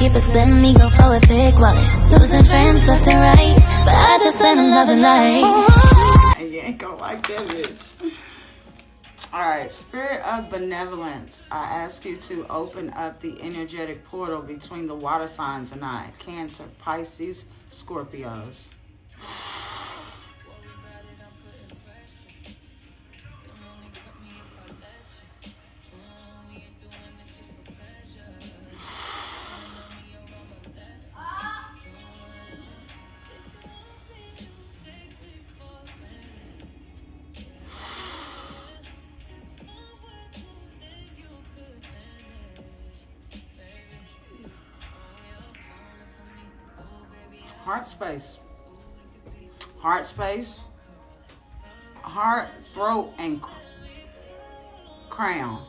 keep a slim, me go for a thick wallet. Losing friends left and right, but I just send a loving light. And you ain't gonna like that bitch. Alright, Spirit of Benevolence. I ask you to open up the energetic portal between the water signs and I. Cancer, Pisces, Scorpios. Heart space. Heart space. Heart, throat, and crown.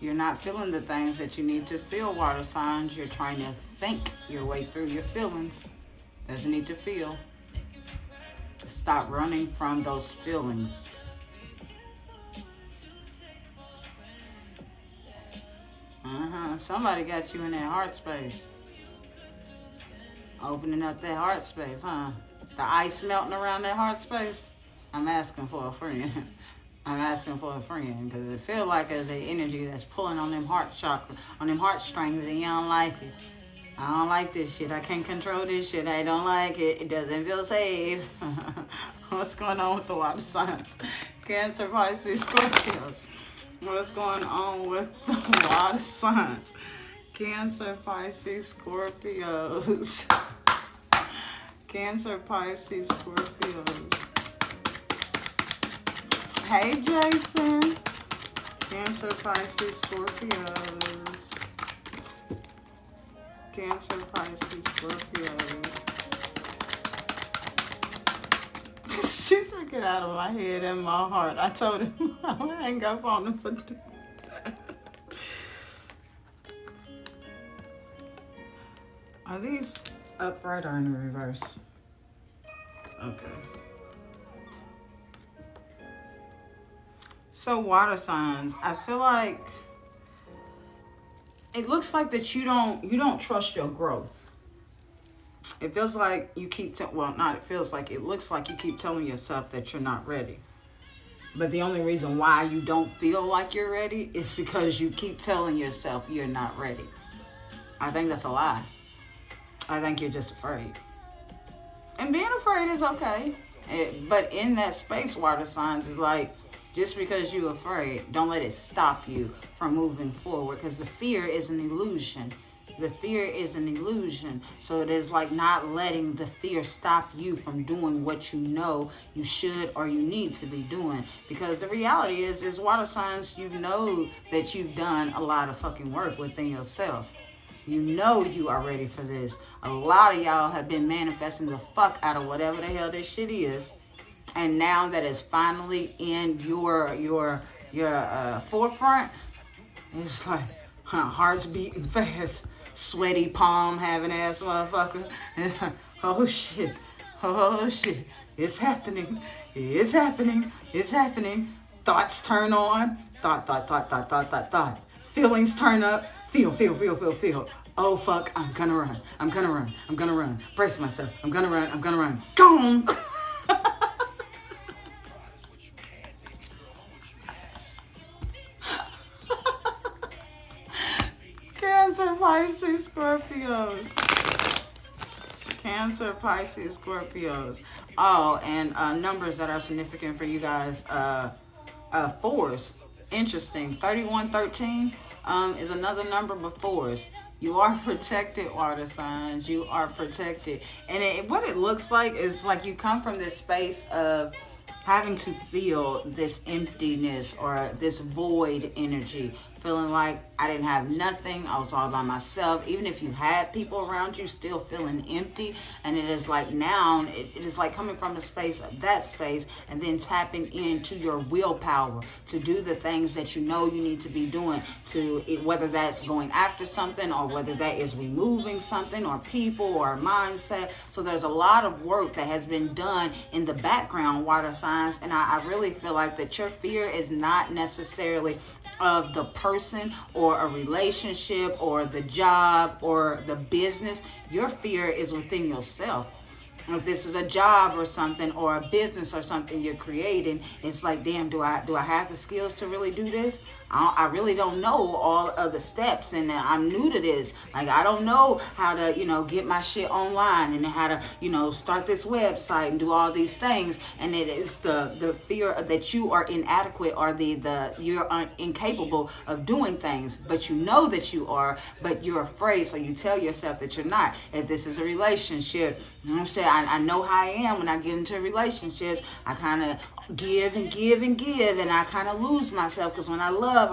You're not feeling the things that you need to feel, water signs. You're trying to think your way through your feelings. Doesn't need to feel. Stop running from those feelings. Somebody got you in that heart space. Opening up that heart space, huh? The ice melting around that heart space. I'm asking for a friend. I'm asking for a friend because it feels like there's an energy that's pulling on them heart chakra, on them heartstrings, and you don't like it. I don't like this shit. I can't control this shit. I don't like it. It doesn't feel safe. What's going on with the water signs? Cancer, Pisces, Scorpios. What's going on with the water signs? Cancer, Pisces, Scorpios. Cancer, Pisces, Scorpios. Hey, Jason. Cancer, Pisces, Scorpios. Cancer, Pisces, Scorpios. She took it out of my head and my heart. I told him I'll hang up on him for that. Are these upright or in reverse? Okay. So water signs, I feel like it looks like that you don't trust your growth. It feels like you keep it looks like you keep telling yourself that you're not ready. But the only reason why you don't feel like you're ready is because you keep telling yourself you're not ready. I think that's a lie. I think you're just afraid. And being afraid is okay. But in that space, water signs, is like, just because you're afraid, don't let it stop you from moving forward. Because the fear is an illusion. The fear is an illusion. So it is like not letting the fear stop you from doing what you know you should or you need to be doing. Because the reality is water signs, you know that you've done a lot of fucking work within yourself. You know you are ready for this. A lot of y'all have been manifesting the fuck out of whatever the hell this shit is. And now that it's finally in your forefront, it's like hearts beating fast, sweaty palm having ass motherfucker. Oh shit, it's happening, it's happening, it's happening. Thoughts turn on, thought. Feelings turn up, feel. Oh fuck, I'm gonna run. Brace myself, I'm gonna run. Gone. Cancer, Pisces, Scorpios. Cancer, Pisces, Scorpios. Oh, and numbers that are significant for you guys. Fours. Interesting. 3113 is another number, but fours. You are protected, water signs. You are protected. And what it looks like is like you come from this space of having to feel this emptiness or this void energy, feeling like I didn't have nothing, I was all by myself. Even if you had people around you, still feeling empty. And it is like now, it is like coming from the space of that space and then tapping into your willpower to do the things that you know you need to be doing, to whether that's going after something or whether that is removing something or people or mindset. So there's a lot of work that has been done in the background, water signs. And I really feel like that your fear is not necessarily of the person or a relationship or the job or the business. Your fear is within yourself. If this is a job or something or a business or something you're creating, it's like, damn, do I have the skills to really do this? I really don't know all of the steps, and I'm new to this. Like, I don't know how to, get my shit online and how to, start this website and do all these things. And it is the fear that you are inadequate or you're incapable of doing things, but you know that you are, but you're afraid. So you tell yourself that you're not. If this is a relationship, I'm saying, I know how I am when I get into relationships. I kind of give and give and give, and I kind of lose myself, because when I love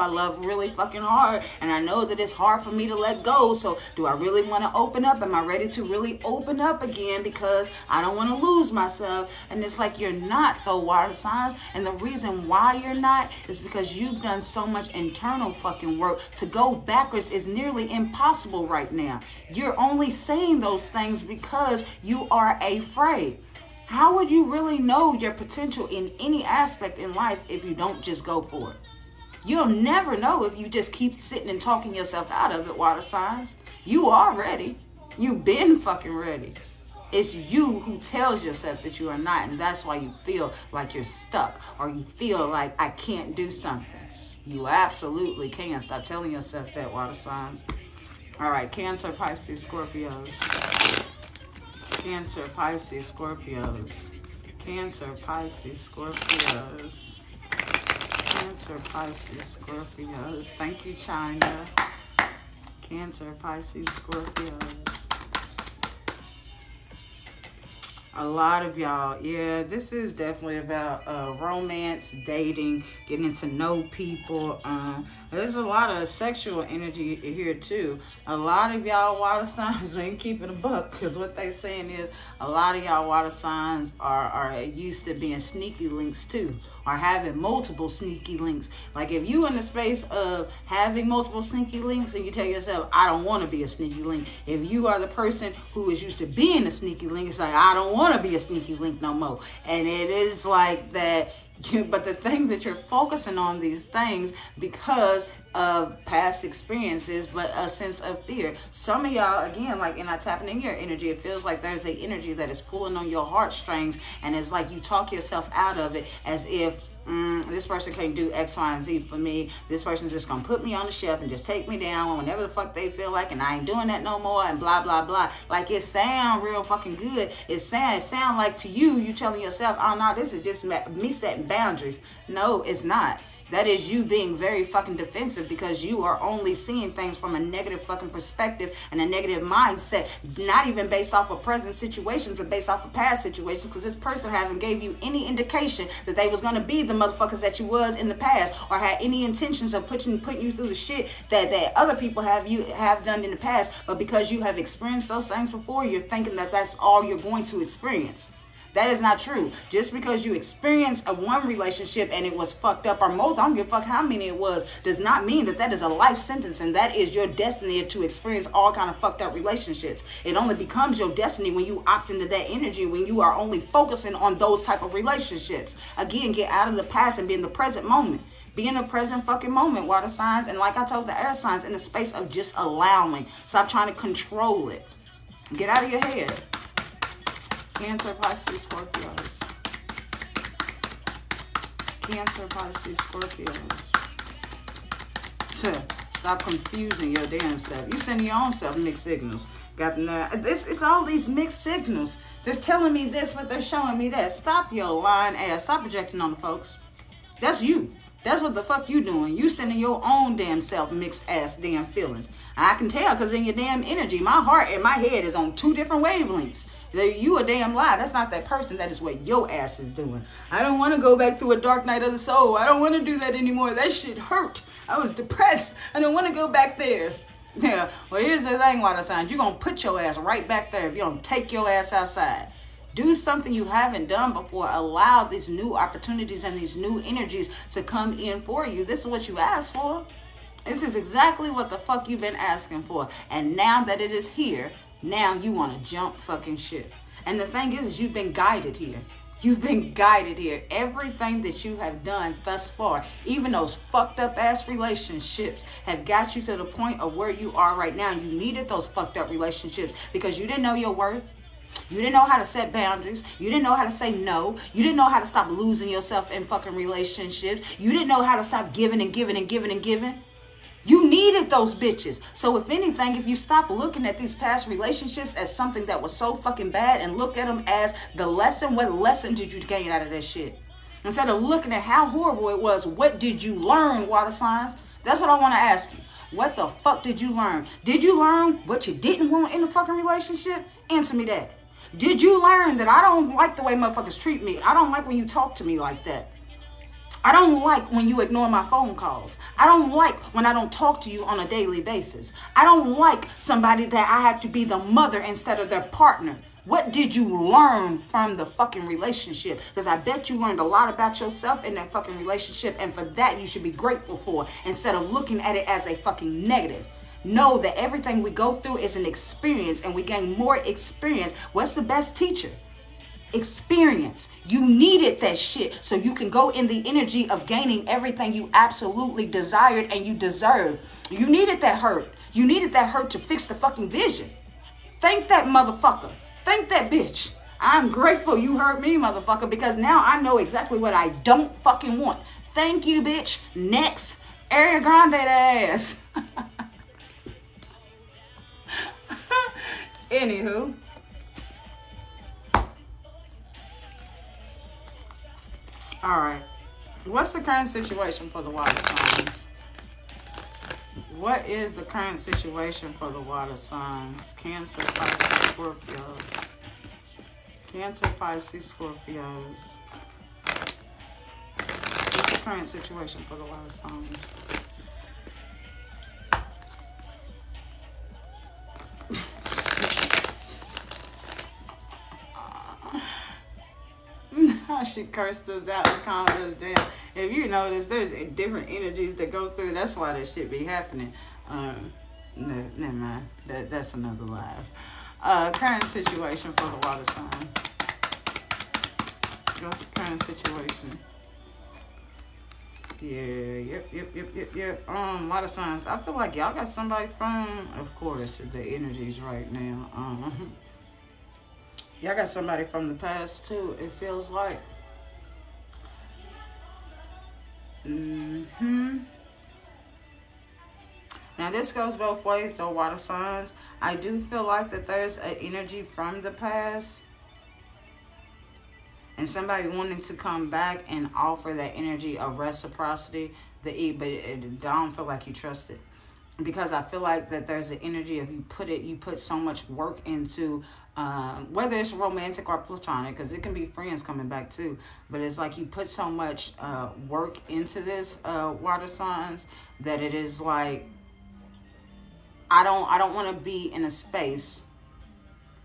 really fucking hard, and I know that it's hard for me to let go. So do I really want to open up? Am I ready to really open up again? Because I don't want to lose myself. And it's like, you're not, though, water signs. And the reason why you're not is because you've done so much internal fucking work. To go backwards is nearly impossible right now. You're only saying those things because you are afraid. How would you really know your potential in any aspect in life if you don't just go for it? You'll never know if you just keep sitting and talking yourself out of it, water signs. You are ready. You've been fucking ready. It's you who tells yourself that you are not, and that's why you feel like you're stuck, or you feel like, I can't do something. You absolutely can. Stop telling yourself that, water signs. All right, Cancer, Pisces, Scorpios. Cancer, Pisces, Scorpios. Cancer, Pisces, Scorpios. Cancer, Pisces, Scorpios. Thank you, China. Cancer, Pisces, Scorpios. A lot of y'all, yeah, this is definitely about romance, dating, getting to know people. There's a lot of sexual energy here too. A lot of y'all water signs ain't keeping a buck, because what they saying is a lot of y'all water signs are used to being sneaky links too, or having multiple sneaky links. Like, if you in the space of having multiple sneaky links, and you tell yourself, I don't want to be a sneaky link. If you are the person who is used to being a sneaky link, it's like, I don't want to be a sneaky link no more. And it is like that. But the thing that you're focusing on these things because of past experiences, but a sense of fear. Some of y'all, again, like, and I tapping in your energy, it feels like there's an energy that is pulling on your heartstrings, and it's like you talk yourself out of it as if, this person can't do X, Y, and Z for me. This person's just gonna put me on the shelf and just take me down whenever the fuck they feel like, and I ain't doing that no more, and blah, blah, blah. Like, it sound real fucking good. It sound like to you telling yourself, oh no, this is just me setting boundaries. No, it's not. That is you being very fucking defensive, because you are only seeing things from a negative fucking perspective and a negative mindset, not even based off of present situations, but based off of past situations, because this person haven't gave you any indication that they was going to be the motherfuckers that you was in the past, or had any intentions of putting you through the shit that other people have done in the past. But because you have experienced those things before, you're thinking that that's all you're going to experience. That is not true. Just because you experience one relationship and it was fucked up, or multi, I don't give a fuck how many it was, does not mean that is a life sentence, and that is your destiny to experience all kind of fucked up relationships. It only becomes your destiny when you opt into that energy, when you are only focusing on those type of relationships. Again, get out of the past and be in the present moment. Be in the present fucking moment, water signs. And like I told the air signs, in the space of just allowing. Stop trying to control it. Get out of your head. Cancer, Pisces, Scorpios. Cancer, Pisces, Scorpios. Stop confusing your damn self. You send your own self mixed signals. It's all these mixed signals. They're telling me this, but they're showing me that. Stop your lying ass. Stop projecting on the folks. That's you. That's what the fuck you doing. You sending your own damn self mixed ass damn feelings. I can tell, because in your damn energy, my heart and my head is on two different wavelengths. You a damn lie. That's not that person. That is what your ass is doing. I don't want to go back through a dark night of the soul. I don't want to do that anymore. That shit hurt. I was depressed. I don't want to go back there. Yeah. Well, here's the thing, water signs. You're going to put your ass right back there if you don't take your ass outside. Do something you haven't done before. Allow these new opportunities and these new energies to come in for you. This is what you asked for. This is exactly what the fuck you've been asking for. And now that it is here, now you want to jump fucking shit. And the thing is you've been guided here. You've been guided here. Everything that you have done thus far, even those fucked up ass relationships, have got you to the point of where you are right now. You needed those fucked up relationships because you didn't know your worth. You didn't know how to set boundaries. You didn't know how to say no. You didn't know how to stop losing yourself in fucking relationships. You didn't know how to stop giving and giving and giving and giving. You needed those bitches. So if anything, if you stop looking at these past relationships as something that was so fucking bad and look at them as the lesson, what lesson did you gain out of that shit? Instead of looking at how horrible it was, what did you learn, water signs? That's what I want to ask you. What the fuck did you learn? Did you learn what you didn't want in a fucking relationship? Answer me that. Did you learn that I don't like the way motherfuckers treat me? I don't like when you talk to me like that. I don't like when you ignore my phone calls. I don't like when I don't talk to you on a daily basis. I don't like somebody that I have to be the mother instead of their partner. What did you learn from the fucking relationship? Because I bet you learned a lot about yourself in that fucking relationship, and for that you should be grateful for instead of looking at it as a fucking negative. Know that everything we go through is an experience, and we gain more experience. What's the best teacher? Experience. You needed that shit so you can go in the energy of gaining everything you absolutely desired and you deserve. You needed that hurt. You needed that hurt to fix the fucking vision. Thank that motherfucker. Thank that bitch. I'm grateful you hurt me, motherfucker, because now I know exactly what I don't fucking want. Thank you, bitch. Next. Ariana Grande that ass. Anywho. All right. What's the current situation for the water signs? What is the current situation for the water signs? Cancer, Pisces, Scorpios. Cancer, Pisces, Scorpios. What's the current situation for the water signs? She cursed us out and calmed us down. If you notice, there's different energies that go through. That's why that shit be happening. No, never mind. That's another live. Current situation for the water sign. What's the current situation? Yeah, yep. Water signs. I feel like y'all got somebody from, of course, the energies right now. Y'all got somebody from the past too, it feels like. Now this goes both ways though, water signs. I do feel like that there's an energy from the past. And somebody wanting to come back and offer that energy of reciprocity. But I don't feel like you trust it. Because I feel like that there's an energy of you put so much work into, whether it's romantic or platonic, because it can be friends coming back too. But it's like you put so much work into this, water signs, that it is like, I don't want to be in a space.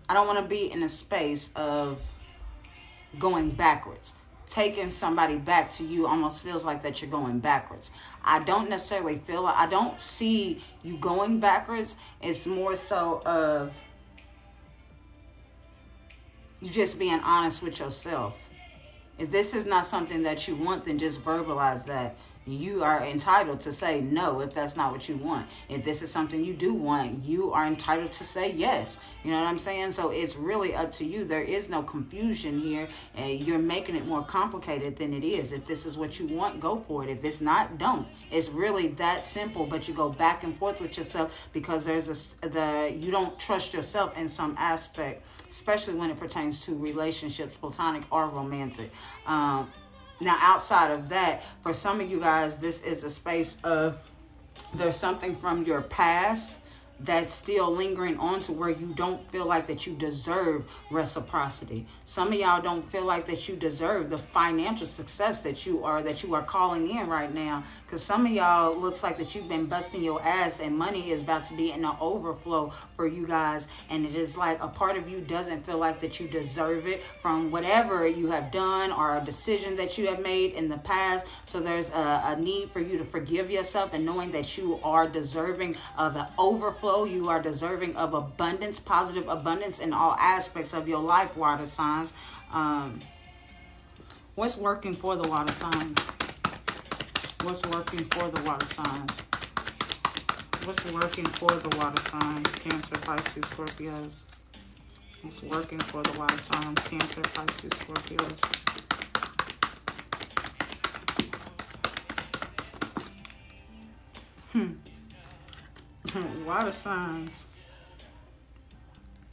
I don't want to be in a space of going backwards. Taking somebody back to you almost feels like that you're going backwards. I don't necessarily feel like, I don't see you going backwards. It's more so of you just being honest with yourself. If this is not something that you want, then just verbalize that. You are entitled to say no if that's not what you want. If this is something you do want, you are entitled to say yes. You know what I'm saying? So it's really up to you. There is no confusion here. You're making it more complicated than it is. If this is what you want, go for it. If it's not, don't. It's really that simple, but you go back and forth with yourself because you don't trust yourself in some aspect, especially when it pertains to relationships, platonic or romantic. Now, outside of that, for some of you guys, this is a space of there's something from your past that's still lingering on to where you don't feel like that you deserve reciprocity. Some of y'all don't feel like that you deserve the financial success that you are calling in right now. Because some of y'all looks like that you've been busting your ass and money is about to be in an overflow for you guys. And it is like a part of you doesn't feel like that you deserve it from whatever you have done or a decision that you have made in the past. So there's a need for you to forgive yourself and knowing that you are deserving of the overflow. You are deserving of abundance, positive abundance in all aspects of your life, water signs. What's working for the water signs? What's working for the water signs? What's working for the water signs? Cancer, Pisces, Scorpios. What's working for the water signs? Cancer, Pisces, Scorpios. Water signs.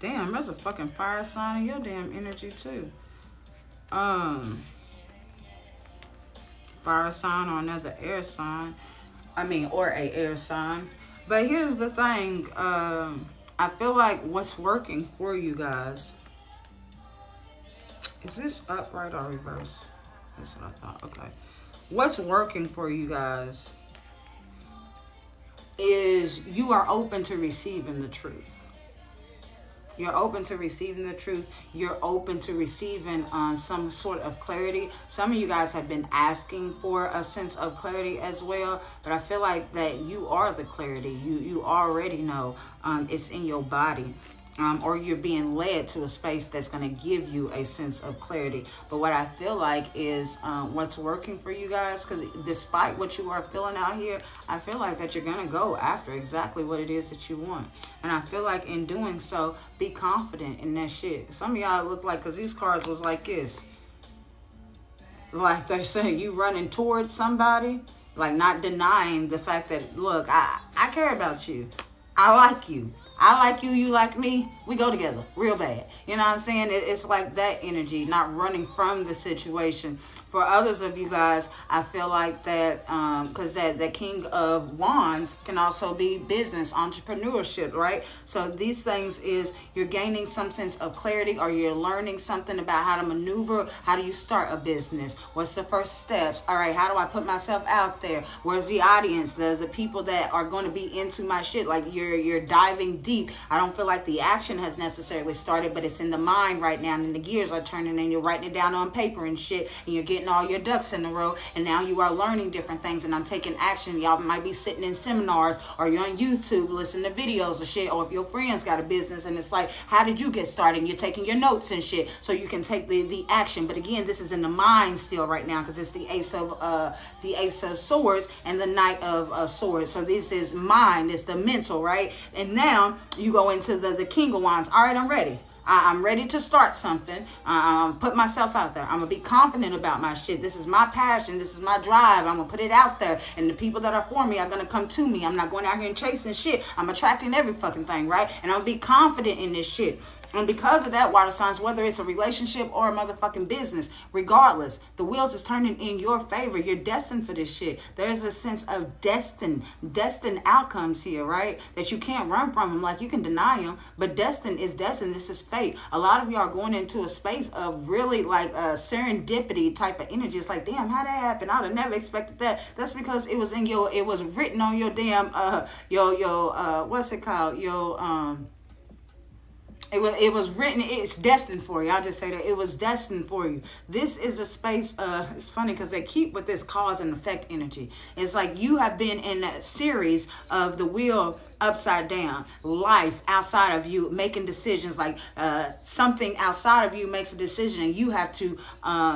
Damn, there's a fucking fire sign in your damn energy too. Fire sign or another air sign. Or a air sign. But here's the thing. I feel like what's working for you guys. Is this upright or reverse? That's what I thought. Okay. What's working for you guys is you are open to receiving the truth. You're open to receiving the truth. You're open to receiving some sort of clarity. Some of you guys have been asking for a sense of clarity as well. But I feel like that you are the clarity. You already know it's in your body. Or you're being led to a space that's going to give you a sense of clarity. But what I feel like is what's working for you guys, because despite what you are feeling out here, I feel like that you're going to go after exactly what it is that you want. And I feel like in doing so, be confident in that shit. Some of y'all look like, because these cards was like this. Like they're saying you running towards somebody, like not denying the fact that, look, I care about you. I like you. I like you, you like me, we go together real bad. You know what I'm saying? It's like that energy, not running from the situation. For others of you guys, I feel like that, because that King of Wands can also be business, entrepreneurship, right? So these things is you're gaining some sense of clarity, or you're learning something about how to maneuver. How do you start a business? What's the first steps? All right, how do I put myself out there? Where's the audience? The people that are going to be into my shit? Like you're diving deep. I don't feel like the action has necessarily started, but it's in the mind right now, and the gears are turning, and you're writing it down on paper and shit, and you're getting all your ducks in a row, and now you are learning different things, and I'm taking action. Y'all might be sitting in seminars, or you're on YouTube listening to videos or shit, or if your friends got a business and it's like, how did you get started? And you're taking your notes and shit so you can take the action. But again, this is in the mind still right now, because it's the Ace of Swords and the Knight of Swords. So this is mind, it's the mental, right? And now you go into the King of Wands. All right, I'm ready. I'm ready to start something. Put myself out there. I'm going to be confident about my shit. This is my passion. This is my drive. I'm going to put it out there. And the people that are for me are going to come to me. I'm not going out here and chasing shit. I'm attracting every fucking thing, right? And I'm going to be confident in this shit. And because of that, water signs, whether it's a relationship or a motherfucking business, regardless, the wheels is turning in your favor. You're destined for this shit. There's a sense of destined outcomes here, right? That you can't run from them. Like, you can deny them, but destined is destined. This is fate. A lot of y'all are going into a space of really like serendipity type of energy. It's like, damn, how'd that happen? I would have never expected that. That's because it was in your, it was written on your damn, what's it called? It was written, it's destined for you. I'll just say that it was destined for you. This is a space, it's funny because they keep with this cause and effect energy. It's like you have been in a series of the wheel upside down, life outside of you making decisions, like something outside of you makes a decision, and you have to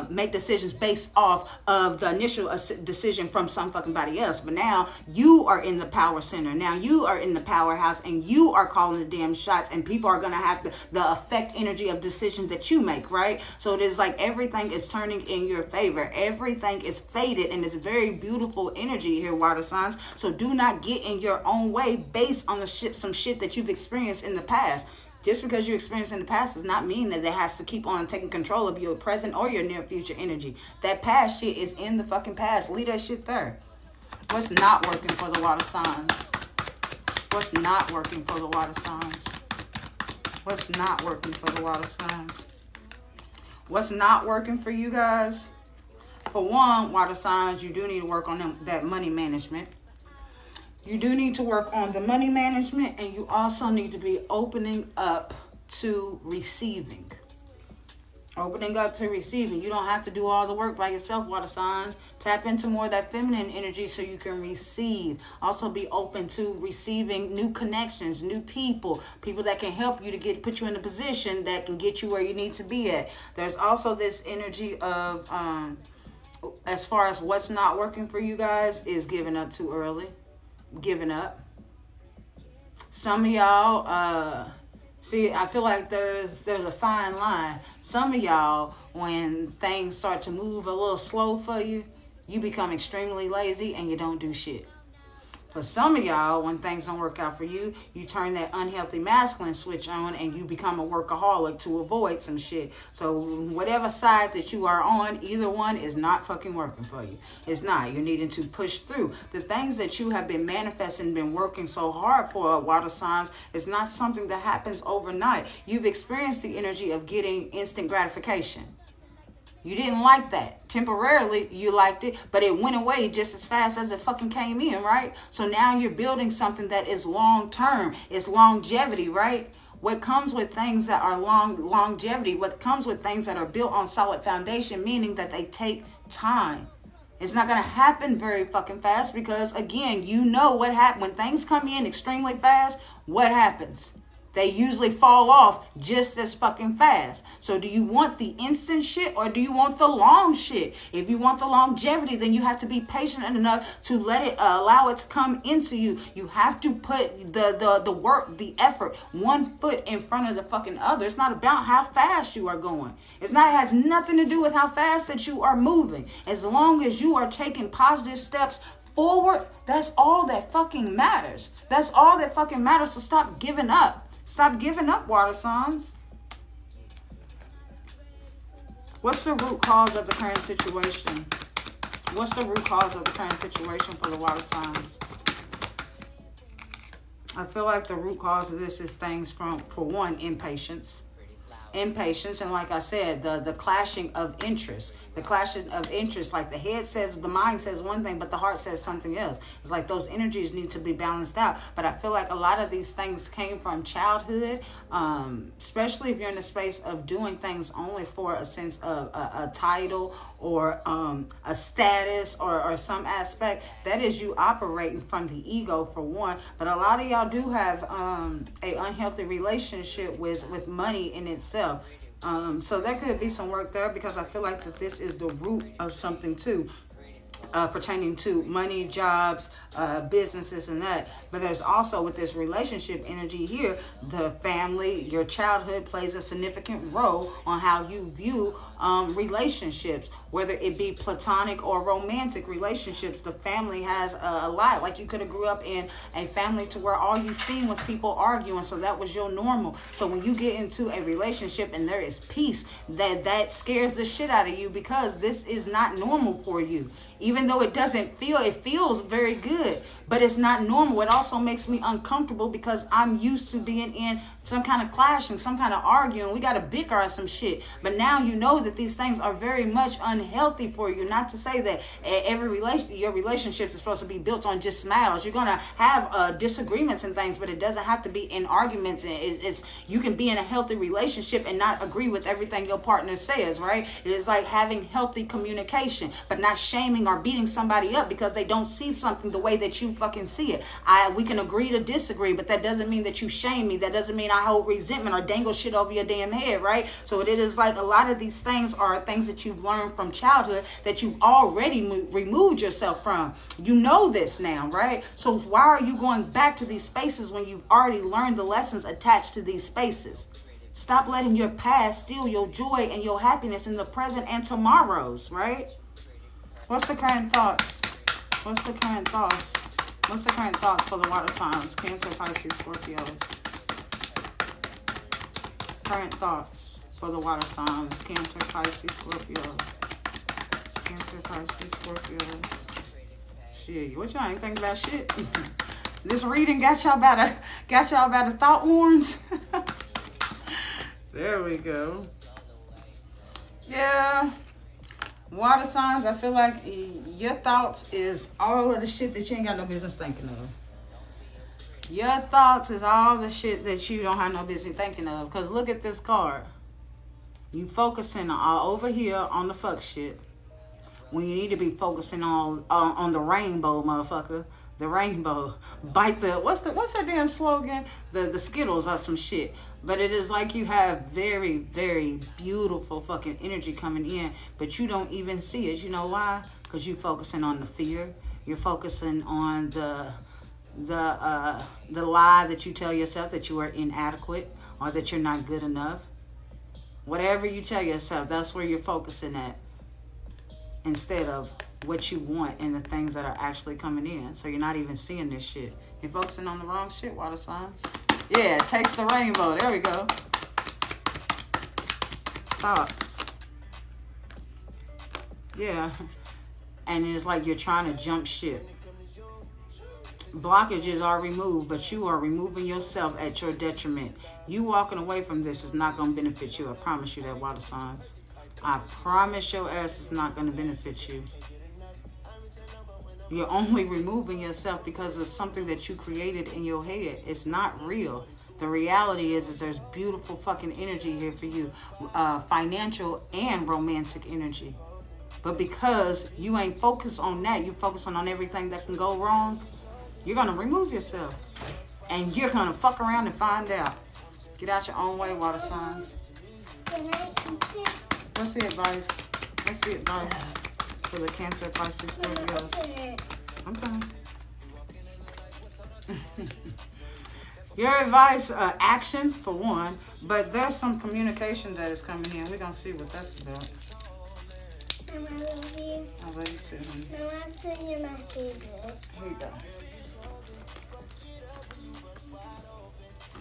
make decisions based off of the initial decision from somebody else. But now you are in the power center. Now you are in the powerhouse, and you are calling the damn shots, and people are going to have the effect energy of decisions that you make, right? So it is like everything is turning in your favor. Everything is fated, and it's very beautiful energy here, water signs. So do not get in your own way based on some shit that you've experienced in the past. Just because you experienced in the past does not mean that it has to keep on taking control of your present or your near future energy. That past shit is in the fucking past. Leave that shit there. What's not working for the water signs? What's not working for the water signs? What's not working for the water signs? What's not working for you guys? For one, water signs, you do need to work on that money management. You do need to work on the money management, and you also need to be opening up to receiving. Opening up to receiving. You don't have to do all the work by yourself, water signs. Tap into more of that feminine energy so you can receive. Also be open to receiving new connections, new people, people that can help you to put you in a position that can get you where you need to be at. There's also this energy of, as far as what's not working for you guys, is giving up too early. Giving up. Some of y'all, see, I feel like there's a fine line. Some of y'all, when things start to move a little slow for you, you become extremely lazy and you don't do shit. For some of y'all, when things don't work out for you, you turn that unhealthy masculine switch on and you become a workaholic to avoid some shit. So whatever side that you are on, either one is not fucking working for you. It's not. You're needing to push through. The things that you have been manifesting, been working so hard for, water signs, is not something that happens overnight. You've experienced the energy of getting instant gratification. You didn't like that. Temporarily, you liked it, but it went away just as fast as it fucking came in, right? So now you're building something that is long-term. It's longevity, right? What comes with things that are longevity, what comes with things that are built on solid foundation, meaning that they take time. It's not going to happen very fucking fast because, again, you know what happens. When things come in extremely fast, what happens? They usually fall off just as fucking fast. So do you want the instant shit or do you want the long shit? If you want the longevity, then you have to be patient enough to let it, allow it to come into you. You have to put the work, the effort, one foot in front of the fucking other. It's not about how fast you are going. It has nothing to do with how fast that you are moving. As long as you are taking positive steps forward, that's all that fucking matters. That's all that fucking matters. So stop giving up. Stop giving up, water signs. What's the root cause of the current situation? What's the root cause of the current situation for the water signs? I feel like the root cause of this is things for one, impatience. Impatience, and like I said, the clashing of interests. The clashing of interests, like the head says, the mind says one thing, but the heart says something else. It's like those energies need to be balanced out. But I feel like a lot of these things came from childhood, especially if you're in the space of doing things only for a sense of a title or a status or some aspect. That is you operating from the ego, for one. But a lot of y'all do have a unhealthy relationship with money in itself. So there could be some work there, because I feel like that this is the root of something too, pertaining to money, jobs, businesses, and that. But there's also, with this relationship energy here, the family, your childhood plays a significant role on how you view relationships, whether it be platonic or romantic relationships. The family has a lot. Like, you could have grew up in a family to where all you've seen was people arguing, so that was your normal. So when you get into a relationship and there is peace, that scares the shit out of you, because this is not normal for you. Even though it feels very good, but it's not normal. It also makes me uncomfortable because I'm used to being in some kind of clashing, some kind of arguing. We got to bicker or some shit. But now you know that these things are very much unhealthy for you. Not to say that your relationships is supposed to be built on just smiles. You're going to have disagreements and things, but it doesn't have to be in arguments. You can be in a healthy relationship and not agree with everything your partner says, right? It is like having healthy communication, but not shaming or beating somebody up because they don't see something the way that you fucking see it. We can agree to disagree, but that doesn't mean that you shame me. That doesn't mean I hold resentment or dangle shit over your damn head, right? So it is like a lot of these things are things that you've learned from childhood that you've already removed yourself from. You know this now, right? So why are you going back to these spaces when you've already learned the lessons attached to these spaces? Stop letting your past steal your joy and your happiness in the present and tomorrows, right? What's the current thoughts? What's the current thoughts? What's the current thoughts for the water signs? Cancer, Pisces, Scorpios. Current thoughts for the water signs. Cancer, Pisces, Scorpios. Cancer, Pisces, Scorpios. Shit, what y'all ain't think about shit? This reading got y'all by the thought horns. There we go. Yeah. Water signs, I feel like your thoughts is all of the shit that you ain't got no business thinking of. Your thoughts is all the shit that you don't have no business thinking of. Because look at this card. You focusing all over here on the fuck shit when you need to be focusing on the rainbow, motherfucker. The rainbow. Bite the what's that damn slogan? The Skittles or some shit. But it is like you have very, very beautiful fucking energy coming in, but you don't even see it. You know why? Because you're focusing on the fear. You're focusing on the lie that you tell yourself that you are inadequate or that you're not good enough. Whatever you tell yourself, that's where you're focusing at, instead of what you want and the things that are actually coming in. So you're not even seeing this shit. You're focusing on the wrong shit, water signs. Yeah, it takes the rainbow. There we go. Thoughts. Yeah. And it's like you're trying to jump ship. Blockages are removed, but you are removing yourself at your detriment. You walking away from this is not going to benefit you. I promise you that, water signs. I promise your ass is not going to benefit you. You're only removing yourself because of something that you created in your head. It's not real. The reality is there's beautiful fucking energy here for you. Financial and romantic energy. But because you ain't focused on that, you're focusing on everything that can go wrong, you're going to remove yourself. And you're going to fuck around and find out. Get out your own way, water signs. What's the advice? What's the advice for the Cancer, Pisces, Scorpios? I'm coming. Your advice, action for one, but there's some communication that is coming in. We're going to see what that's about. I love you. I love you too, honey. I want to send you my favorite. Here you go.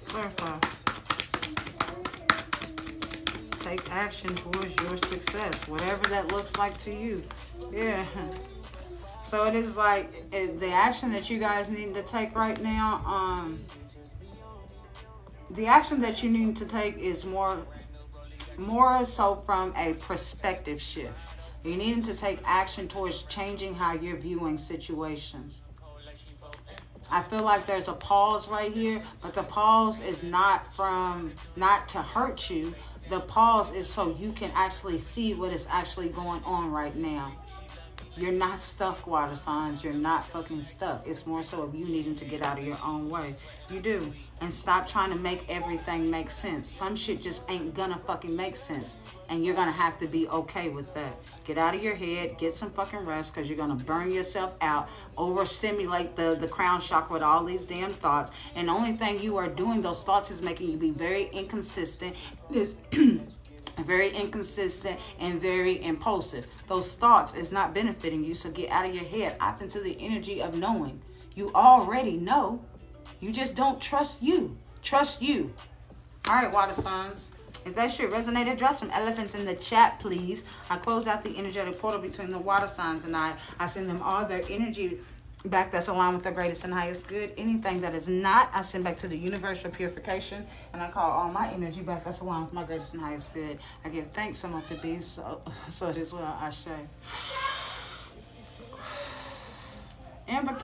Clarify. Take action towards your success, whatever that looks like to you. Yeah. So it is like the action that you guys need to take right now. The action that you need to take is more so from a perspective shift. You need to take action towards changing how you're viewing situations. I feel like there's a pause right here, but the pause is not to hurt you. The pause is so you can actually see what is actually going on right now. You're not stuck, water signs. You're not fucking stuck. It's more so of you needing to get out of your own way. You do. And stop trying to make everything make sense. Some shit just ain't gonna fucking make sense. And you're gonna have to be okay with that. Get out of your head. Get some fucking rest, because you're gonna burn yourself out. Overstimulate the crown chakra with all these damn thoughts. And the only thing you are doing, those thoughts, is making you be very inconsistent. Very inconsistent and very impulsive. Those thoughts is not benefiting you, so get out of your head. Opt into the energy of knowing. You already know. You just don't trust you. Trust you. All right, water signs. If that shit resonated, drop some elephants in the chat, please. I close out the energetic portal between the water signs and I send them all their energy back that's aligned with the greatest and highest good. Anything that is not, I send back to the universe for purification, and I call all my energy back that's aligned with my greatest and highest good. I give thanks so much to be, so it is well, I say. Amber